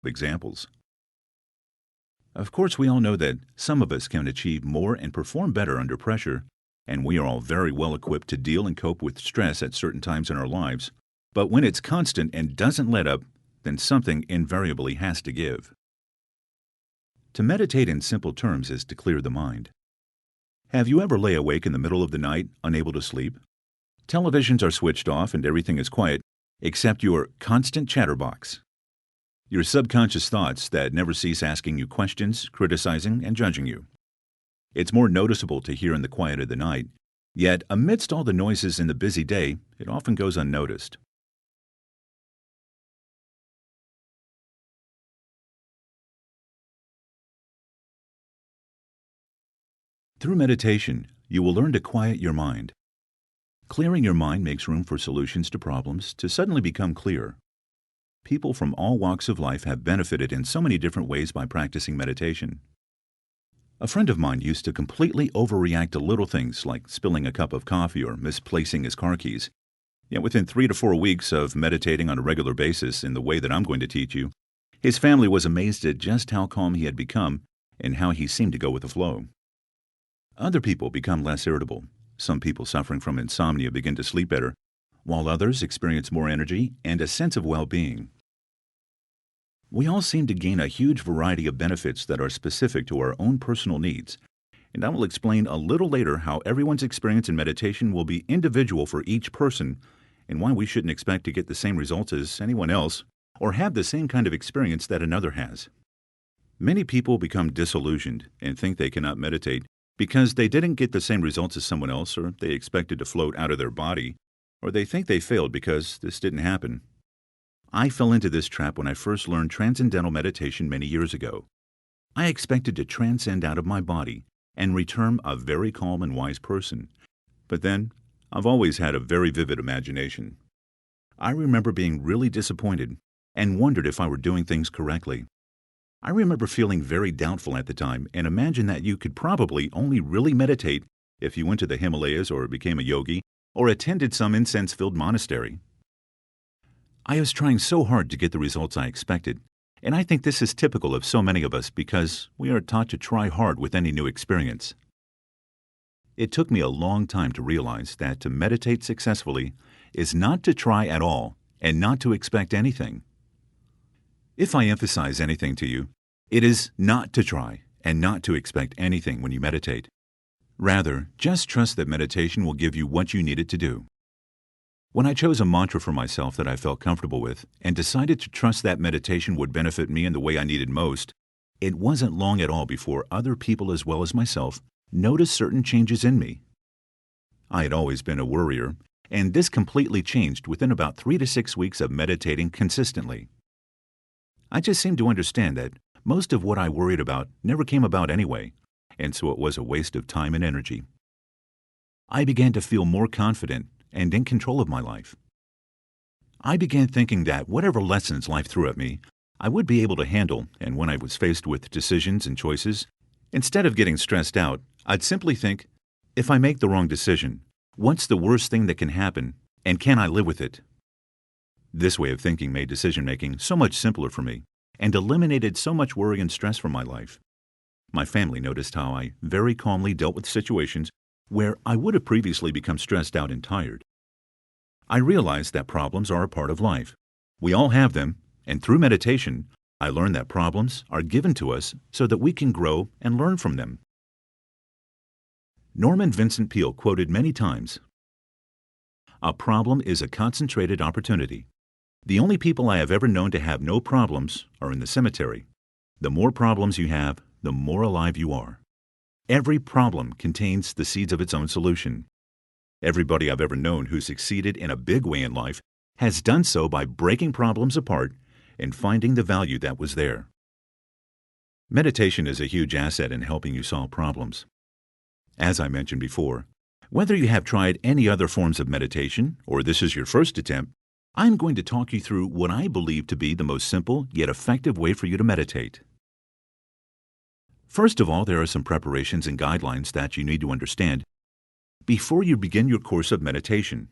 examples. Of course, we all know that some of us can achieve more and perform better under pressure, and we are all very well equipped to deal and cope with stress at certain times in our lives. But when it's constant and doesn't let up, then something invariably has to give. To meditate in simple terms is to clear the mind. Have you ever lay awake in the middle of the night, unable to sleep? Televisions are switched off and everything is quiet, except your constant chatterbox. Your subconscious thoughts that never cease asking you questions, criticizing, and judging you. It's more noticeable to hear in the quiet of the night, yet amidst all the noises in the busy day, it often goes unnoticed. Through meditation, you will learn to quiet your mind. Clearing your mind makes room for solutions to problems to suddenly become clear. People from all walks of life have benefited in so many different ways by practicing meditation. A friend of mine used to completely overreact to little things like spilling a cup of coffee or misplacing his car keys. Yet within 3 to 4 weeks of meditating on a regular basis in the way that I'm going to teach you, his family was amazed at just how calm he had become and how he seemed to go with the flow. Other people become less irritable. Some people suffering from insomnia begin to sleep better, while others experience more energy and a sense of well-being. We all seem to gain a huge variety of benefits that are specific to our own personal needs, and I will explain a little later how everyone's experience in meditation will be individual for each person and why we shouldn't expect to get the same results as anyone else or have the same kind of experience that another has. Many people become disillusioned and think they cannot meditate because they didn't get the same results as someone else, or they expected to float out of their body, or they think they failed because this didn't happen. I fell into this trap when I first learned transcendental meditation many years ago. I expected to transcend out of my body and return a very calm and wise person. But then, I've always had a very vivid imagination. I remember being really disappointed and wondered if I were doing things correctly. I remember feeling very doubtful at the time and imagined that you could probably only really meditate if you went to the Himalayas or became a yogi or attended some incense-filled monastery. I was trying so hard to get the results I expected, and I think this is typical of so many of us because we are taught to try hard with any new experience. It took me a long time to realize that to meditate successfully is not to try at all and not to expect anything. If I emphasize anything to you, it is not to try and not to expect anything when you meditate. Rather, just trust that meditation will give you what you need it to do. When I chose a mantra for myself that I felt comfortable with and decided to trust that meditation would benefit me in the way I needed most, it wasn't long at all before other people as well as myself noticed certain changes in me. I had always been a worrier, and this completely changed within about 3 to 6 weeks of meditating consistently. I just seemed to understand that most of what I worried about never came about anyway, and so it was a waste of time and energy. I began to feel more confident and in control of my life. I began thinking that whatever lessons life threw at me, I would be able to handle, and when I was faced with decisions and choices, instead of getting stressed out, I'd simply think, if I make the wrong decision, what's the worst thing that can happen, and can I live with it? This way of thinking made decision-making so much simpler for me and eliminated so much worry and stress from my life. My family noticed how I very calmly dealt with situations where I would have previously become stressed out and tired. I realized that problems are a part of life. We all have them, and through meditation, I learned that problems are given to us so that we can grow and learn from them. Norman Vincent Peale quoted many times, "A problem is a concentrated opportunity. The only people I have ever known to have no problems are in the cemetery. The more problems you have, the more alive you are. Every problem contains the seeds of its own solution. Everybody I've ever known who succeeded in a big way in life has done so by breaking problems apart and finding the value that was there." Meditation is a huge asset in helping you solve problems. As I mentioned before, whether you have tried any other forms of meditation or this is your first attempt, I'm going to talk you through what I believe to be the most simple yet effective way for you to meditate. First of all, there are some preparations and guidelines that you need to understand before you begin your course of meditation.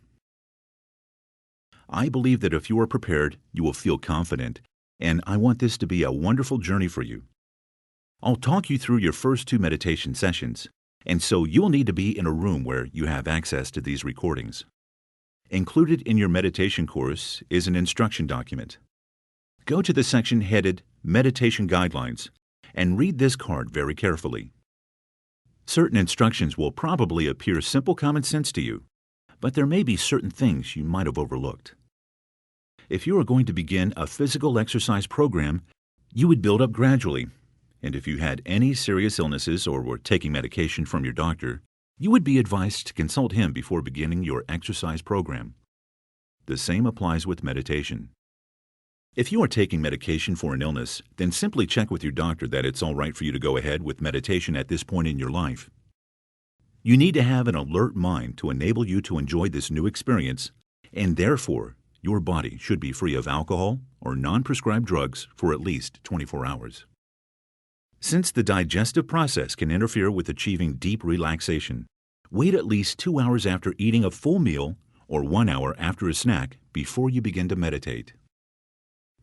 I believe that if you are prepared, you will feel confident and I want this to be a wonderful journey for you. I'll talk you through your first 2 meditation sessions, and so you'll need to be in a room where you have access to these recordings. Included in your meditation course is an instruction document. Go to the section headed Meditation Guidelines and read this card very carefully. Certain instructions will probably appear simple common sense to you, but there may be certain things you might have overlooked. If you are going to begin a physical exercise program, you would build up gradually, and if you had any serious illnesses or were taking medication from your doctor, you would be advised to consult him before beginning your exercise program. The same applies with meditation. If you are taking medication for an illness, then simply check with your doctor that it's all right for you to go ahead with meditation at this point in your life. You need to have an alert mind to enable you to enjoy this new experience, and therefore, your body should be free of alcohol or non-prescribed drugs for at least 24 hours. Since the digestive process can interfere with achieving deep relaxation, wait at least 2 hours after eating a full meal or 1 hour after a snack before you begin to meditate.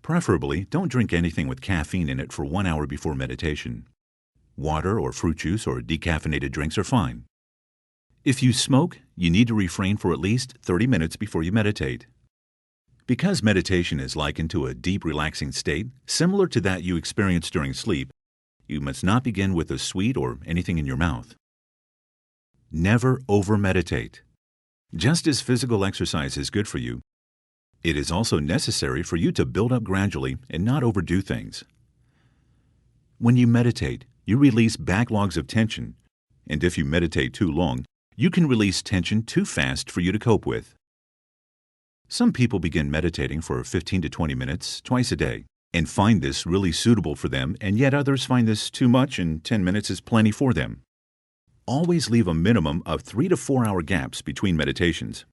Preferably, don't drink anything with caffeine in it for 1 hour before meditation. Water or fruit juice or decaffeinated drinks are fine. If you smoke, you need to refrain for at least 30 minutes before you meditate. Because meditation is likened to a deep relaxing state, similar to that you experience during sleep, you must not begin with a sweet or anything in your mouth. Never over-meditate. Just as physical exercise is good for you, it is also necessary for you to build up gradually and not overdo things. When you meditate, you release backlogs of tension, and if you meditate too long, you can release tension too fast for you to cope with. Some people begin meditating for 15 to 20 minutes twice a day and find this really suitable for them, and yet others find this too much and 10 minutes is plenty for them. Always leave a minimum of 3 to 4 hour gaps between meditations.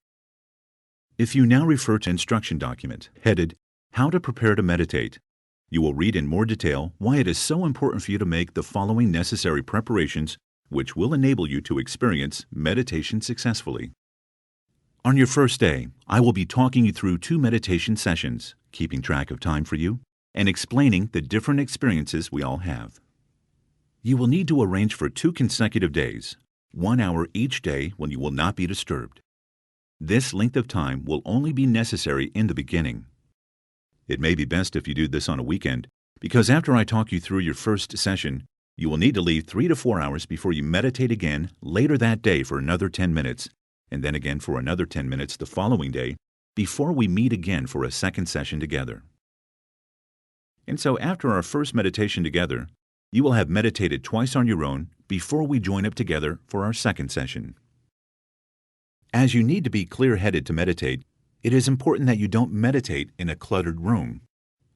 If you now refer to instruction document headed How to Prepare to Meditate, you will read in more detail why it is so important for you to make the following necessary preparations which will enable you to experience meditation successfully. On your first day, I will be talking you through 2 meditation sessions, keeping track of time for you, and explaining the different experiences we all have. You will need to arrange for 2 consecutive days, 1 hour each day when you will not be disturbed. This length of time will only be necessary in the beginning. It may be best if you do this on a weekend, because after I talk you through your first session, you will need to leave 3 to 4 hours before you meditate again later that day for another 10 minutes, and then again for another 10 minutes the following day, before we meet again for a second session together. And so after our first meditation together, you will have meditated twice on your own before we join up together for our second session. As you need to be clear-headed to meditate, it is important that you don't meditate in a cluttered room.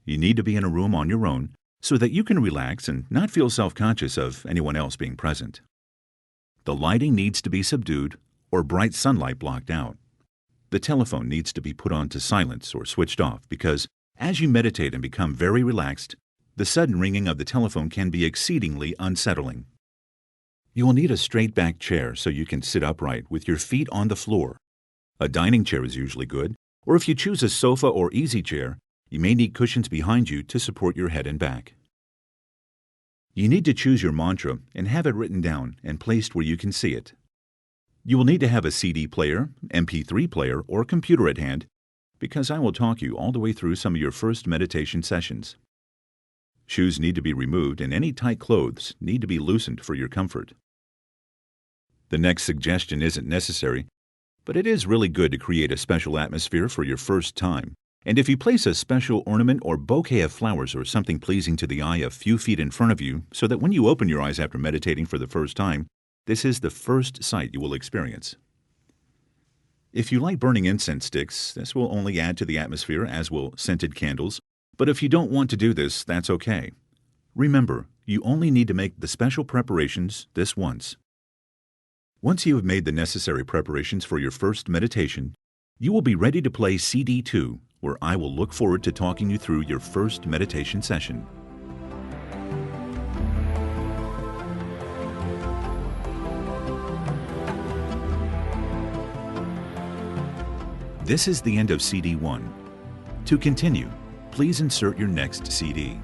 You need to be in a room on your own so that you can relax and not feel self-conscious of anyone else being present. The lighting needs to be subdued or bright sunlight blocked out. The telephone needs to be put on to silence or switched off because as you meditate and become very relaxed, the sudden ringing of the telephone can be exceedingly unsettling. You will need a straight-back chair so you can sit upright with your feet on the floor. A dining chair is usually good, or if you choose a sofa or easy chair, you may need cushions behind you to support your head and back. You need to choose your mantra and have it written down and placed where you can see it. You will need to have a CD player, MP3 player, or computer at hand because I will talk you all the way through some of your first meditation sessions. Shoes need to be removed and any tight clothes need to be loosened for your comfort. The next suggestion isn't necessary, but it is really good to create a special atmosphere for your first time. And if you place a special ornament or bouquet of flowers or something pleasing to the eye a few feet in front of you so that when you open your eyes after meditating for the first time, this is the first sight you will experience. If you like burning incense sticks, this will only add to the atmosphere, as will scented candles. But if you don't want to do this, that's okay. Remember, you only need to make the special preparations this once. Once you have made the necessary preparations for your first meditation, you will be ready to play CD 2, where I will look forward to talking you through your first meditation session. This is the end of CD 1. To continue, Please insert your next CD.